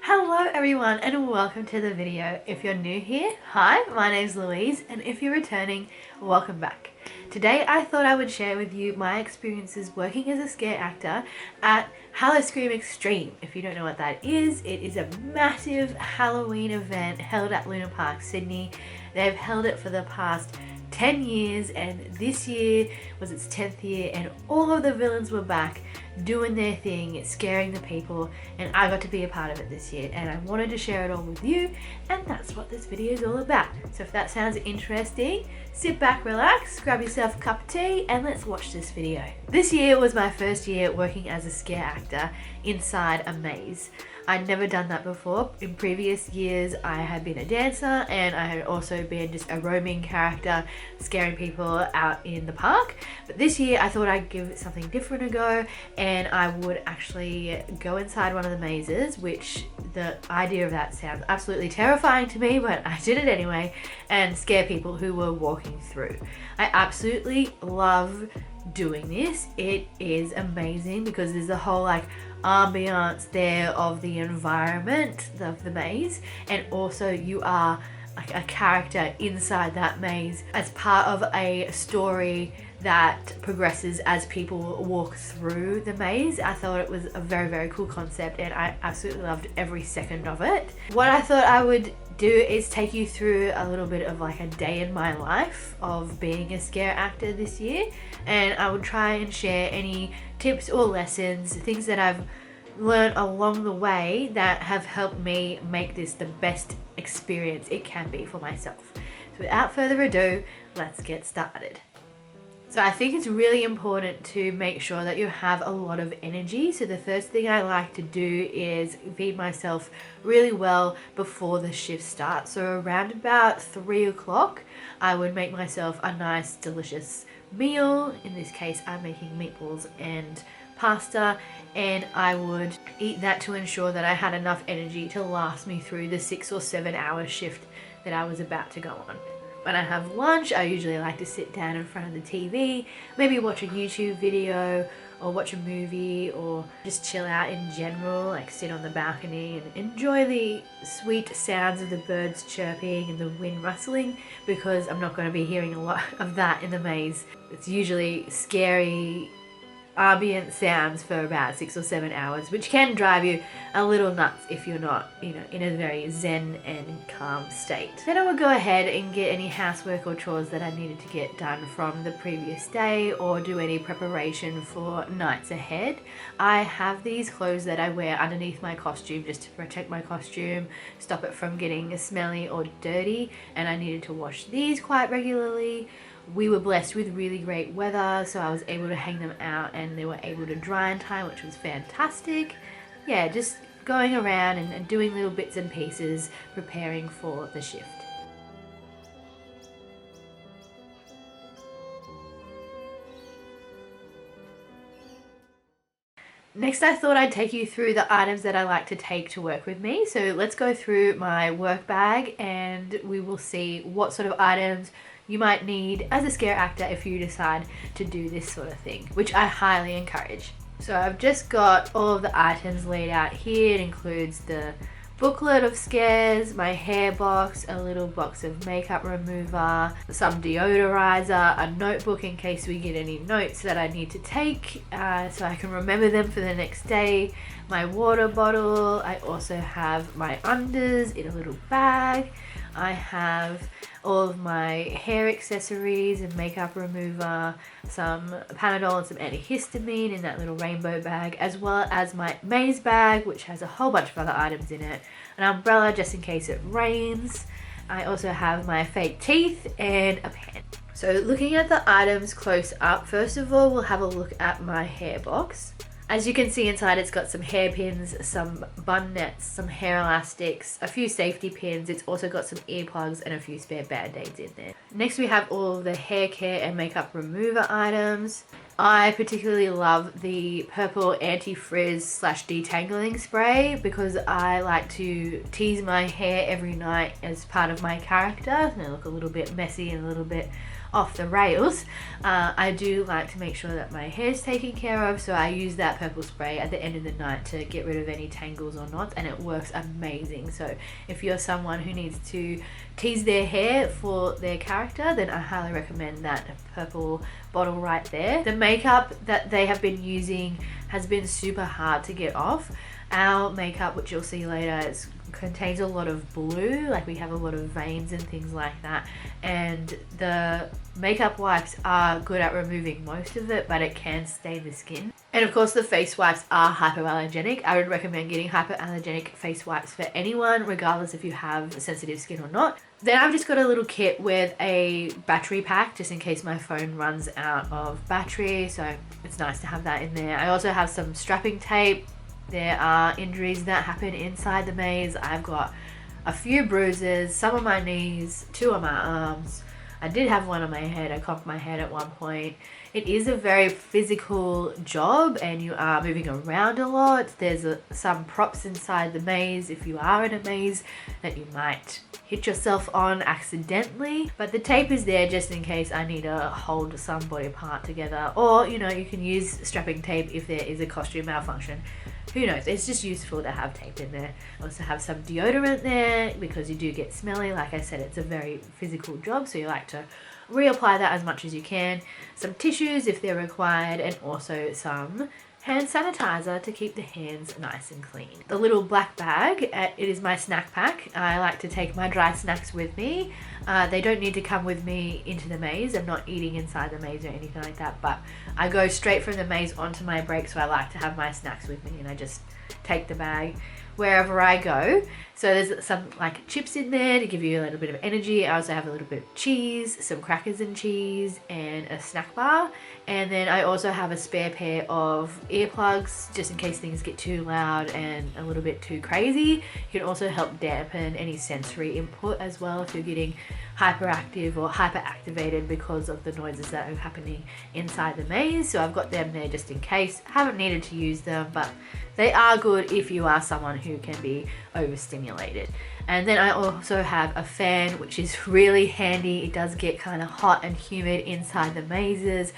Hello everyone and welcome to the video. If you're new here, hi, my name's Louise, and if you're returning, welcome back. Today I thought I would share with you my experiences working as a scare actor at Halloscream Xtreme. If you don't know what that is, it is a massive Halloween event held at Luna Park, Sydney. They've held it for the past 10 years and this year was its 10th year, and all of the villains were back doing their thing, scaring the people, and I got to be a part of it this year and I wanted to share it all with you, and that's what this video is all about. So if that sounds interesting, sit back, relax, grab yourself a cup of tea and let's watch this video. This year was my first year working as a scare actor inside a maze. I'd never done that before. In previous years I had been a dancer and I had also been just a roaming character scaring people out in the park, but this year I thought I'd give something different a go and I would actually go inside one of the mazes, which the idea of that sounds absolutely terrifying to me, but I did it anyway, and scare people who were walking through. I absolutely love doing this. It is amazing because there's a whole ambiance there of the environment of the maze, and also you are like a character inside that maze as part of a story that progresses as people walk through the maze. I thought it was a very cool concept and I absolutely loved every second of it. What I thought I would do is take you through a little bit of like a day in my life of being a scare actor this year, and I would try and share any tips or lessons, things that I've learned along the way that have helped me make this the best experience it can be for myself. So without further ado, let's get started. So I think it's really important to make sure that you have a lot of energy. So the first thing I like to do is feed myself really well before the shift starts. So around about 3 o'clock, I would make myself a nice delicious meal. In this case, I'm making meatballs and pasta, and I would eat that to ensure that I had enough energy to last me through the 6 or 7 hour shift that I was about to go on. When I have lunch, I usually like to sit down in front of the TV, maybe watch a YouTube video or watch a movie, or just chill out in general, like sit on the balcony and enjoy the sweet sounds of the birds chirping and the wind rustling, because I'm not going to be hearing a lot of that in the maze. It's usually scary ambient sounds for about 6 or 7 hours, which can drive you a little nuts if you're not, in a very zen and calm state. Then I would go ahead and get any housework or chores that I needed to get done from the previous day, or do any preparation for nights ahead. I have these clothes that I wear underneath my costume just to protect my costume, stop it from getting smelly or dirty, and I needed to wash these quite regularly. We were blessed with really great weather, so I was able to hang them out and they were able to dry in time, which was fantastic. Yeah, just going around and doing little bits and pieces, preparing for the shift. Next, I thought I'd take you through the items that I like to take to work with me. So let's go through my work bag and we will see what sort of items you might need as a scare actor if you decide to do this sort of thing, which I highly encourage. So I've just got all of the items laid out here. It includes the booklet of scares, my hair box, a little box of makeup remover, some deodorizer, a notebook in case we get any notes that I need to take so I can remember them for the next day, my water bottle. I also have my unders in a little bag. I have all of my hair accessories and makeup remover, some Panadol and some antihistamine in that little rainbow bag, as well as my maze bag, which has a whole bunch of other items in it, an umbrella just in case it rains. I also have my fake teeth and a pen. So looking at the items close up, first of all we'll have a look at my hair box. As you can see inside, it's got some hairpins, some bun nets, some hair elastics, a few safety pins. It's also got some earplugs and a few spare band-aids in there. Next we have all of the hair care and makeup remover items. I particularly love the purple anti-frizz / detangling spray because I like to tease my hair every night as part of my character, and I look a little bit messy and a little bit off the rails, I do like to make sure that my hair is taken care of, so I use that purple spray at the end of the night to get rid of any tangles or knots, and it works amazing. So if you're someone who needs to tease their hair for their character, then I highly recommend that purple bottle right there. The makeup that they have been using has been super hard to get off. Our makeup, which you'll see later, contains a lot of blue, like we have a lot of veins and things like that, and the makeup wipes are good at removing most of it, but it can stain the skin. And of course the face wipes are hypoallergenic. I would recommend getting hypoallergenic face wipes for anyone, regardless if you have sensitive skin or not. Then I've just got a little kit with a battery pack just in case my phone runs out of battery, so it's nice to have that in there. I also have some strapping tape. There are injuries that happen inside the maze. I've got a few bruises, some on my knees, 2 on my arms. I did have one on my head. I conked my head at one point. It is a very physical job and you are moving around a lot. There's some props inside the maze if you are in a maze that you might hit yourself on accidentally, but the tape is there just in case I need to hold some body part together, or you know, you can use strapping tape if there is a costume malfunction. Who knows, it's just useful to have tape in there. I also have some deodorant there because you do get smelly. Like I said, it's a very physical job, so you like to reapply that as much as you can. Some tissues if they're required, and also some hand sanitizer to keep the hands nice and clean. The little black bag, it is my snack pack. I like to take my dry snacks with me. They don't need to come with me into the maze. I'm not eating inside the maze or anything like that, but I go straight from the maze onto my break, so I like to have my snacks with me and I just take the bag wherever I go. So there's some like chips in there to give you a little bit of energy. I also have a little bit of cheese, some crackers and cheese, and a snack bar. And then I also have a spare pair of earplugs just in case things get too loud and a little bit too crazy. You can also help dampen any sensory input as well if you're getting hyperactive or hyperactivated because of the noises that are happening inside the maze. So I've got them there just in case. I haven't needed to use them, but they are good if you are someone who can be overstimulated. And then I also have a fan, which is really handy. It does get kind of hot and humid inside the mazes.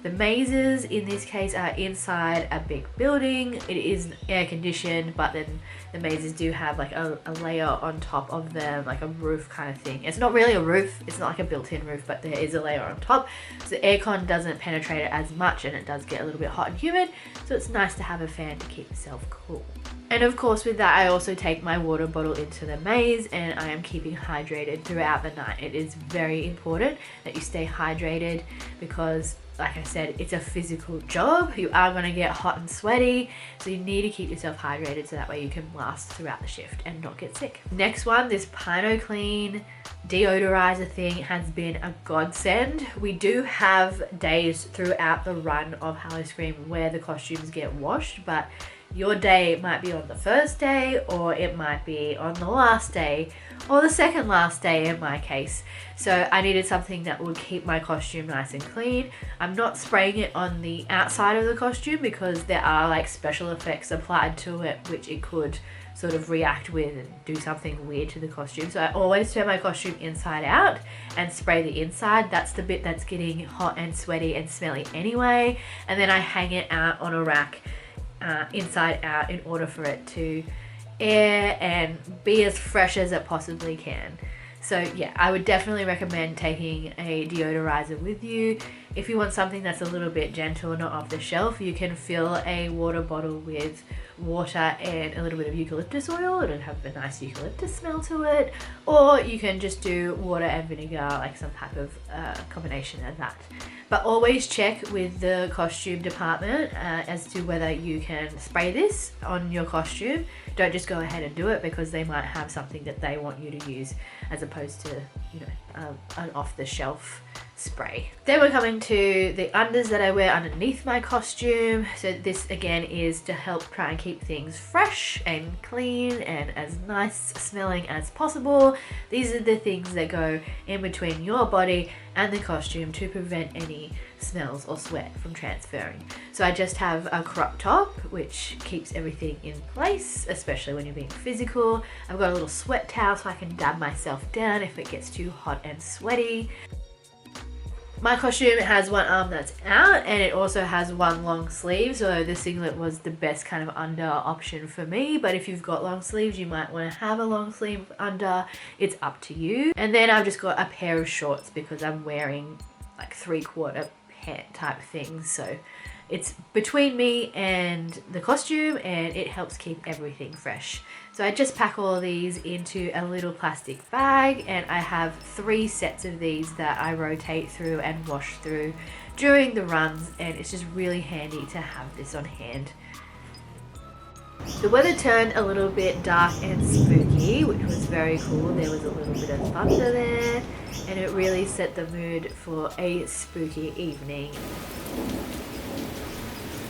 The mazes in this case are inside a big building. It is air conditioned, but then the mazes do have like a layer on top of them, like a roof kind of thing. It's not really a roof, it's not like a built-in roof, but there is a layer on top. So the aircon doesn't penetrate it as much and it does get a little bit hot and humid. So it's nice to have a fan to keep yourself cool. And of course with that, I also take my water bottle into the maze and I am keeping hydrated throughout the night. It is very important that you stay hydrated because, like I said, it's a physical job. You are going to get hot and sweaty, so you need to keep yourself hydrated so that way you can last throughout the shift and not get sick. Next one, this Pino Clean deodorizer thing has been a godsend. We do have days throughout the run of Halloscream where the costumes get washed, but your day might be on the first day, or it might be on the last day, or the second last day in my case. So I needed something that would keep my costume nice and clean. I'm not spraying it on the outside of the costume because there are like special effects applied to it which it could sort of react with and do something weird to the costume. So I always turn my costume inside out and spray the inside. That's the bit that's getting hot and sweaty and smelly anyway. And then I hang it out on a rack inside out in order for it to air and be as fresh as it possibly can. So yeah, I would definitely recommend taking a deodorizer with you. If you want something that's a little bit gentle, not off the shelf, you can fill a water bottle with water and a little bit of eucalyptus oil. It'll have a nice eucalyptus smell to it. Or you can just do water and vinegar, like some type of combination of that. But always check with the costume department as to whether you can spray this on your costume. Don't just go ahead and do it because they might have something that they want you to use as opposed to, you know, an off-the-shelf spray. Then we're coming to the unders that I wear underneath my costume. So this again is to help try and keep things fresh and clean and as nice smelling as possible. These are the things that go in between your body and the costume to prevent any smells or sweat from transferring. So I just have a crop top which keeps everything in place, especially when you're being physical. I've got a little sweat towel so I can dab myself down if it gets too hot and sweaty. My costume has one arm that's out and it also has one long sleeve, so the singlet was the best kind of under option for me. But if you've got long sleeves, you might want to have a long sleeve under. It's up to you. And then I've just got a pair of shorts because I'm wearing like 3/4 pant type things, so it's between me and the costume and it helps keep everything fresh. So I just pack all of these into a little plastic bag, and I have 3 sets of these that I rotate through and wash through during the runs, and it's just really handy to have this on hand. The weather turned a little bit dark and spooky, which was very cool. There was a little bit of thunder there, and it really set the mood for a spooky evening.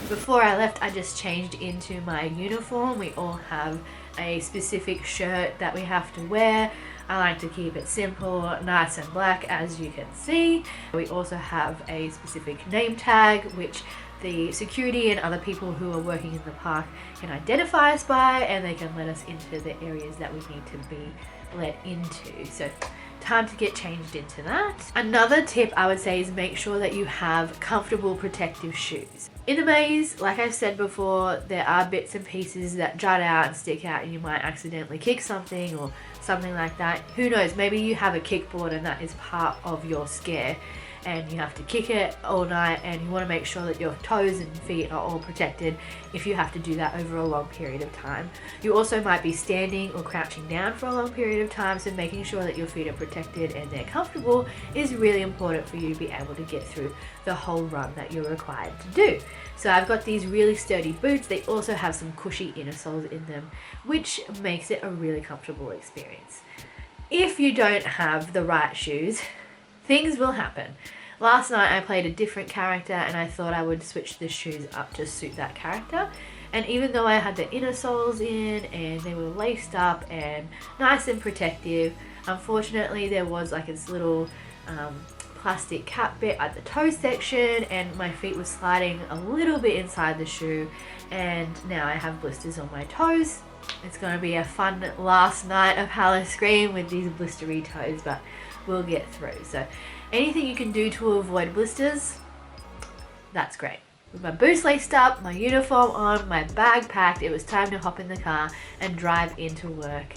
Before I left, I just changed into my uniform. We all have a specific shirt that we have to wear. I like to keep it simple, nice and black, as you can see. We also have a specific name tag, which the security and other people who are working in the park can identify us by, and they can let us into the areas that we need to be let into. So time to get changed into that. Another tip I would say is make sure that you have comfortable protective shoes. In the maze, like I've said before, there are bits and pieces that jut out and stick out, and you might accidentally kick something or something like that. Who knows, maybe you have a kickboard and that is part of your scare, and you have to kick it all night, and you want to make sure that your toes and feet are all protected if you have to do that over a long period of time. You also might be standing or crouching down for a long period of time, so making sure that your feet are protected and they're comfortable is really important for you to be able to get through the whole run that you're required to do. So I've got these really sturdy boots. They also have some cushy inner soles in them, which makes it a really comfortable experience. If you don't have the right shoes, things will happen. Last night I played a different character and I thought I would switch the shoes up to suit that character. And even though I had the inner soles in and they were laced up and nice and protective, unfortunately there was like this little plastic cap bit at the toe section, and my feet were sliding a little bit inside the shoe, and now I have blisters on my toes. It's going to be a fun last night of Halloscream with these blistery toes, but we'll get through. So anything you can do to avoid blisters, that's great. With my boots laced up, my uniform on, my bag packed, it was time to hop in the car and drive into work.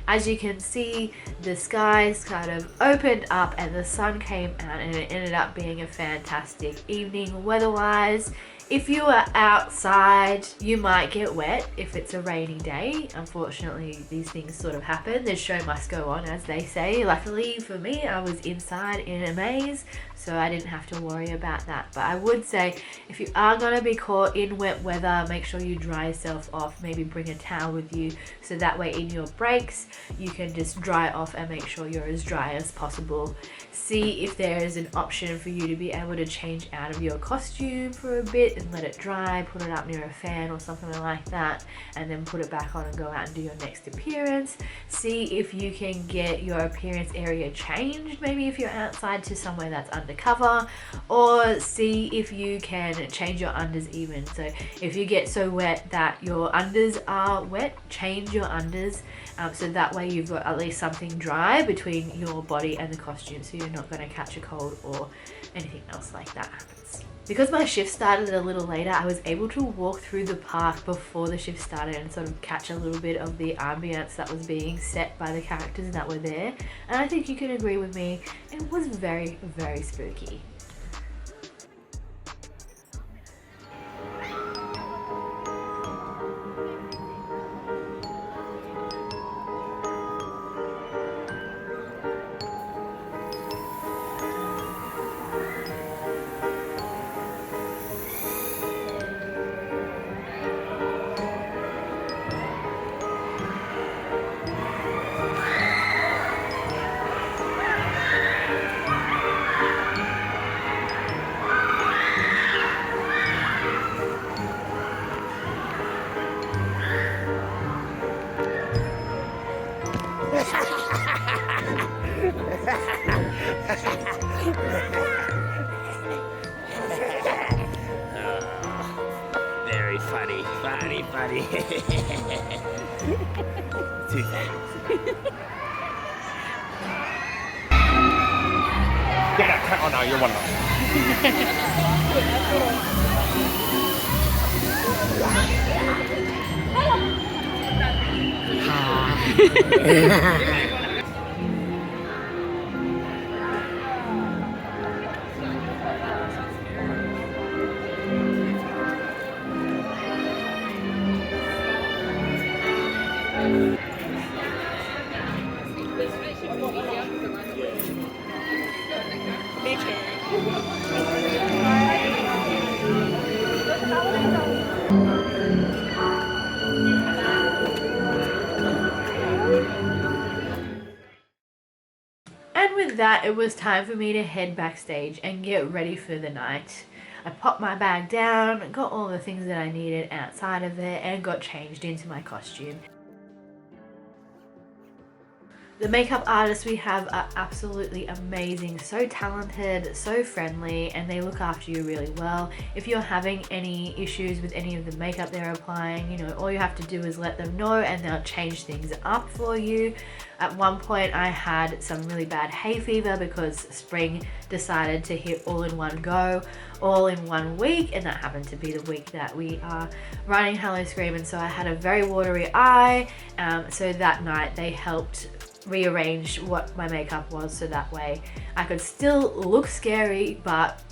As you can see, the skies kind of opened up and the sun came out, and it ended up being a fantastic evening weather-wise. If you are outside, you might get wet if it's a rainy day. Unfortunately, these things sort of happen. The show must go on, as they say. Luckily for me, I was inside in a maze, so I didn't have to worry about that. But I would say, if you are going to be caught in wet weather, make sure you dry yourself off. Maybe bring a towel with you, so that way in your breaks, you can just dry off and make sure you're as dry as possible. See if there is an option for you to be able to change out of your costume for a bit and let it dry, put it up near a fan or something like that, and then put it back on and go out and do your next appearance. See if you can get your appearance area changed, maybe if you're outside to somewhere that's undercover, or see if you can change your unders even. So if you get so wet that your unders are wet, change your unders, so that way you've got at least something dry between your body and the costume, so you're not going to catch a cold or anything else like that happens. Because my shift started a little later, I was able to walk through the park before the shift started and sort of catch a little bit of the ambience that was being set by the characters that were there. And I think you can agree with me, it was very, very spooky. Very funny. Two things. Get that cat on now, you're one now. And with that, it was time for me to head backstage and get ready for the night. I popped my bag down, got all the things that I needed outside of it, and got changed into my costume. The makeup artists we have are absolutely amazing, so talented, so friendly, and they look after you really well. If you're having any issues with any of the makeup they're applying, you know, all you have to do is let them know and they'll change things up for you. At one point I had some really bad hay fever because spring decided to hit all in one go, all in 1 week, and that happened to be the week that we are running Halloscream, and so I had a very watery eye. So that night they helped rearrange what my makeup was so that way I could still look scary but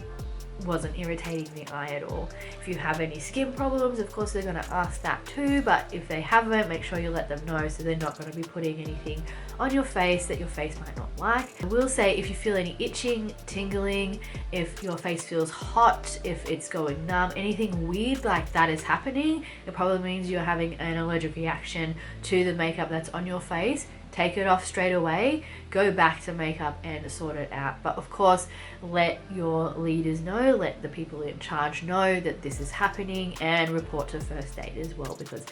wasn't irritating the eye at all. If you have any skin problems, of course they're going to ask that too, but if they haven't, make sure you let them know so they're not going to be putting anything on your face that your face might not like. I will say, if you feel any itching, tingling, if your face feels hot, if it's going numb, anything weird like that is happening, it probably means you're having an allergic reaction to the makeup that's on your face. Take it off straight away, go back to makeup and sort it out. But of course, let your leaders know, let the people in charge know that this is happening, and report to first aid as well, because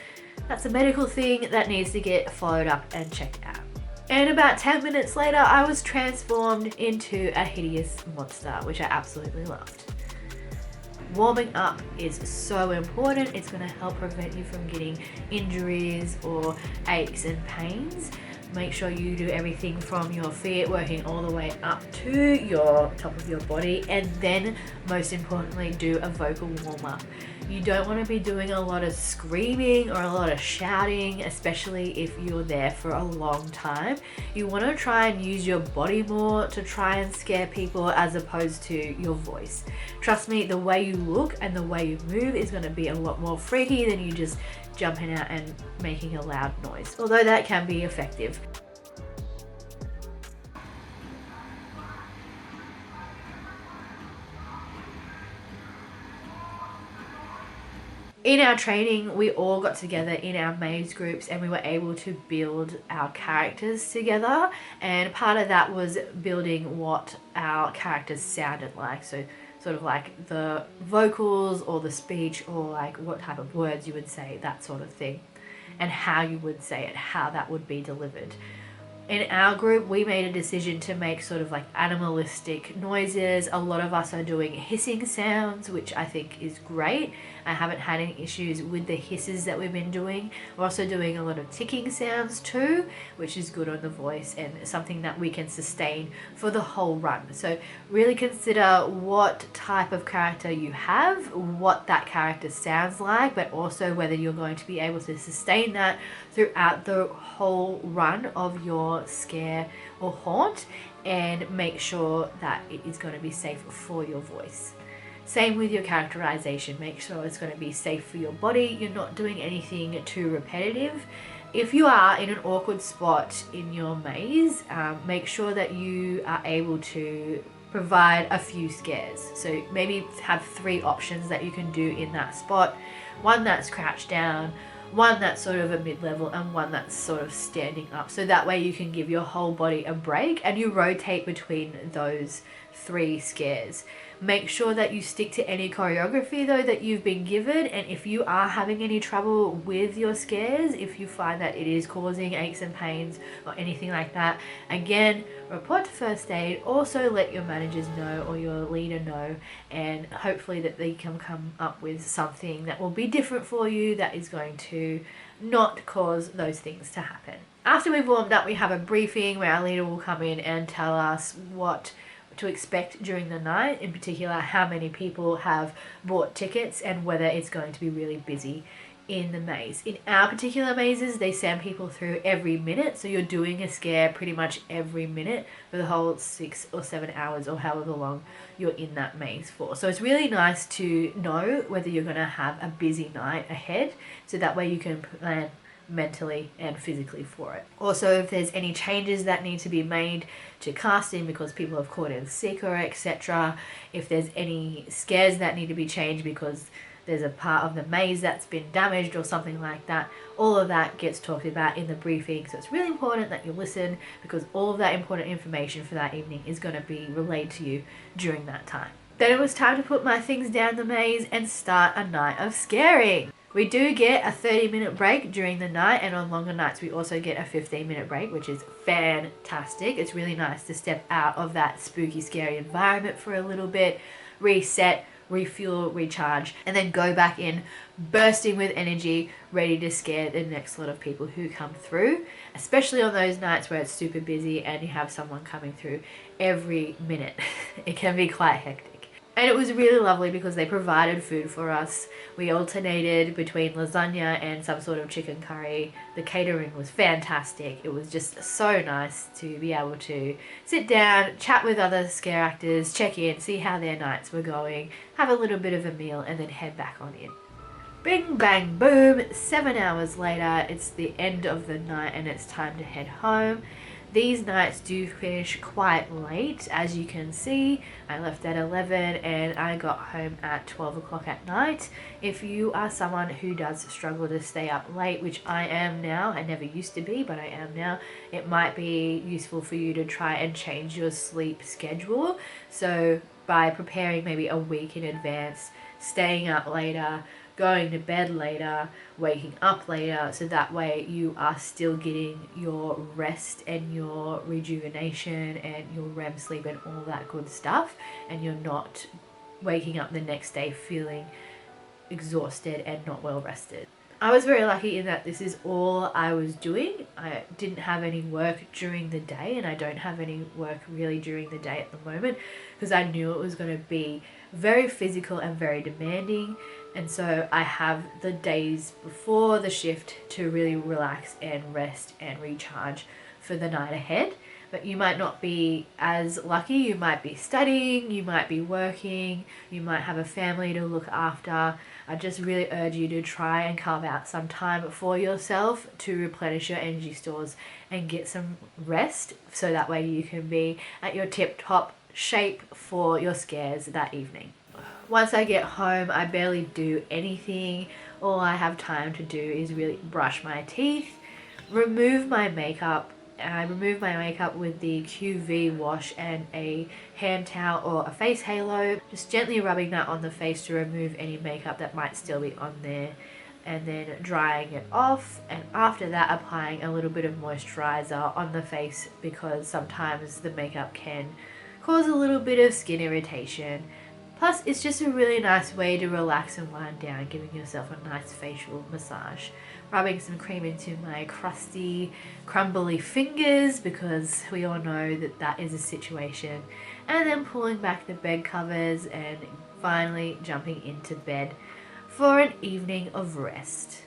that's a medical thing that needs to get followed up and checked out. And about 10 minutes later, I was transformed into a hideous monster, which I absolutely loved. Warming up is so important. It's going to help prevent you from getting injuries or aches and pains. Make sure you do everything from your feet, working all the way up to your top of your body, and then most importantly, do a vocal warm-up. You don't want to be doing a lot of screaming or a lot of shouting, especially if you're there for a long time. You want to try and use your body more to try and scare people as opposed to your voice. Trust me, the way you look and the way you move is going to be a lot more freaky than you just jumping out and making a loud noise, although that can be effective. In our training, we all got together in our maze groups and we were able to build our characters together, and part of that was building what our characters sounded like. So sort of like the vocals or the speech, or like what type of words you would say, that sort of thing, and how you would say it, how that would be delivered. In our group, we made a decision to make sort of like animalistic noises. A lot of us are doing hissing sounds, which I think is great. I haven't had any issues with the hisses that we've been doing. We're also doing a lot of ticking sounds too, which is good on the voice and something that we can sustain for the whole run. So really consider what type of character you have, what that character sounds like, but also whether you're going to be able to sustain that throughout the whole run of your scare or haunt, and make sure that it is going to be safe for your voice. Same with your characterization, make sure it's going to be safe for your body. You're not doing anything too repetitive. If you are in an awkward spot in your maze, make sure that you are able to provide a few scares. So maybe have 3 options that you can do in that spot. One that's crouched down, one that's sort of a mid-level, and one that's sort of standing up. So that way you can give your whole body a break and you rotate between those 3 scares. Make sure that you stick to any choreography though that you've been given, and if you are having any trouble with your scares, if you find that it is causing aches and pains or anything like that, again, report to first aid. Also let your managers know or your leader know, and hopefully that they can come up with something that will be different for you that is going to not cause those things to happen. After we've warmed up, we have a briefing where our leader will come in and tell us what to expect during the night, in particular how many people have bought tickets and whether it's going to be really busy in the maze. In our particular mazes, they send people through every minute, so you're doing a scare pretty much every minute for the whole 6 or 7 hours or however long you're in that maze for. So it's really nice to know whether you're going to have a busy night ahead, so that way you can plan mentally and physically for it. Also, if there's any changes that need to be made to casting because people have caught in sick or etc., if there's any scares that need to be changed because there's a part of the maze that's been damaged or something like that, all of that gets talked about in the briefing. So it's really important that you listen, because all of that important information for that evening is going to be relayed to you during that time. Then it was time to put my things down the maze and start a night of scaring. We do get a 30-minute break during the night, and on longer nights we also get a 15-minute break, which is fantastic. It's really nice to step out of that spooky, scary environment for a little bit, reset, refuel, recharge, and then go back in bursting with energy, ready to scare the next lot of people who come through, especially on those nights where it's super busy and you have someone coming through every minute. It can be quite hectic. And it was really lovely because they provided food for us. We alternated between lasagna and some sort of chicken curry. The catering was fantastic. It was just so nice to be able to sit down, chat with other scare actors, check in, see how their nights were going, have a little bit of a meal, and then head back on in. Bing, bang, boom. 7 hours later, it's the end of the night and it's time to head home. These nights do finish quite late, as you can see. I left at 11 and I got home at 12 o'clock at night. If you are someone who does struggle to stay up late, which I am now, I never used to be, but I am now, it might be useful for you to try and change your sleep schedule. So by preparing maybe a week in advance, staying up later, going to bed later, waking up later, so that way you are still getting your rest and your rejuvenation and your REM sleep and all that good stuff, and you're not waking up the next day feeling exhausted and not well rested. I was very lucky in that this is all I was doing. I didn't have any work during the day, and I don't have any work really during the day at the moment, because I knew it was going to be very physical and very demanding. And so I have the days before the shift to really relax and rest and recharge for the night ahead. But you might not be as lucky. You might be studying, you might be working, you might have a family to look after. I just really urge you to try and carve out some time for yourself to replenish your energy stores and get some rest, so that way you can be at your tip-top shape for your scares that evening. Once I get home, I barely do anything. All I have time to do is really brush my teeth, remove my makeup. I remove my makeup with the QV wash and a hand towel or a face halo, just gently rubbing that on the face to remove any makeup that might still be on there, and then drying it off, and after that applying a little bit of moisturizer on the face, because sometimes the makeup can cause a little bit of skin irritation. Plus, it's just a really nice way to relax and wind down, giving yourself a nice facial massage. Rubbing some cream into my crusty, crumbly fingers, because we all know that that is a situation. And then pulling back the bed covers and finally jumping into bed for an evening of rest.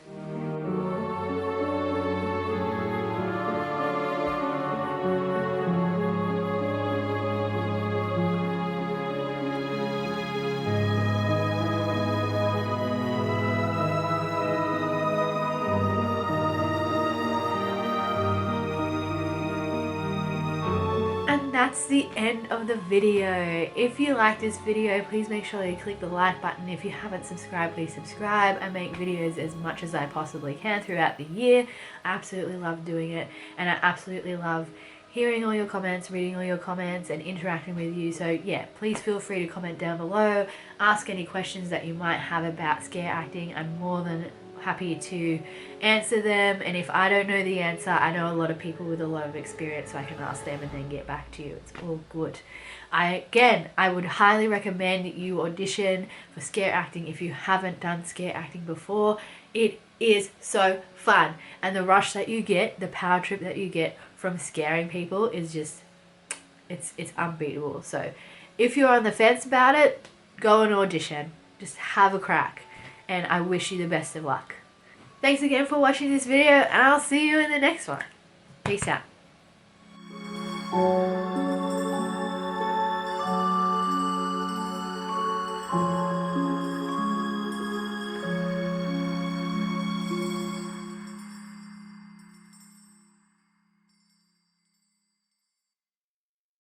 That's the end of the video. If you like this video, please make sure you click the like button. If you haven't subscribed, please subscribe. I make videos as much as I possibly can throughout the year. I absolutely love doing it, and I absolutely love hearing all your comments, reading all your comments, and interacting with you. So yeah, please feel free to comment down below, ask any questions that you might have about scare acting. I'm more than happy to answer them, and if I don't know the answer, I know a lot of people with a lot of experience, so I can ask them and then get back to you. It's all good. I would highly recommend that you audition for scare acting if you haven't done scare acting before. It is so fun, and the rush that you get, the power trip that you get from scaring people is just, It's unbeatable. So if you're on the fence about it, go and audition. Just have a crack. And I wish you the best of luck. Thanks again for watching this video, and I'll see you in the next one. Peace out.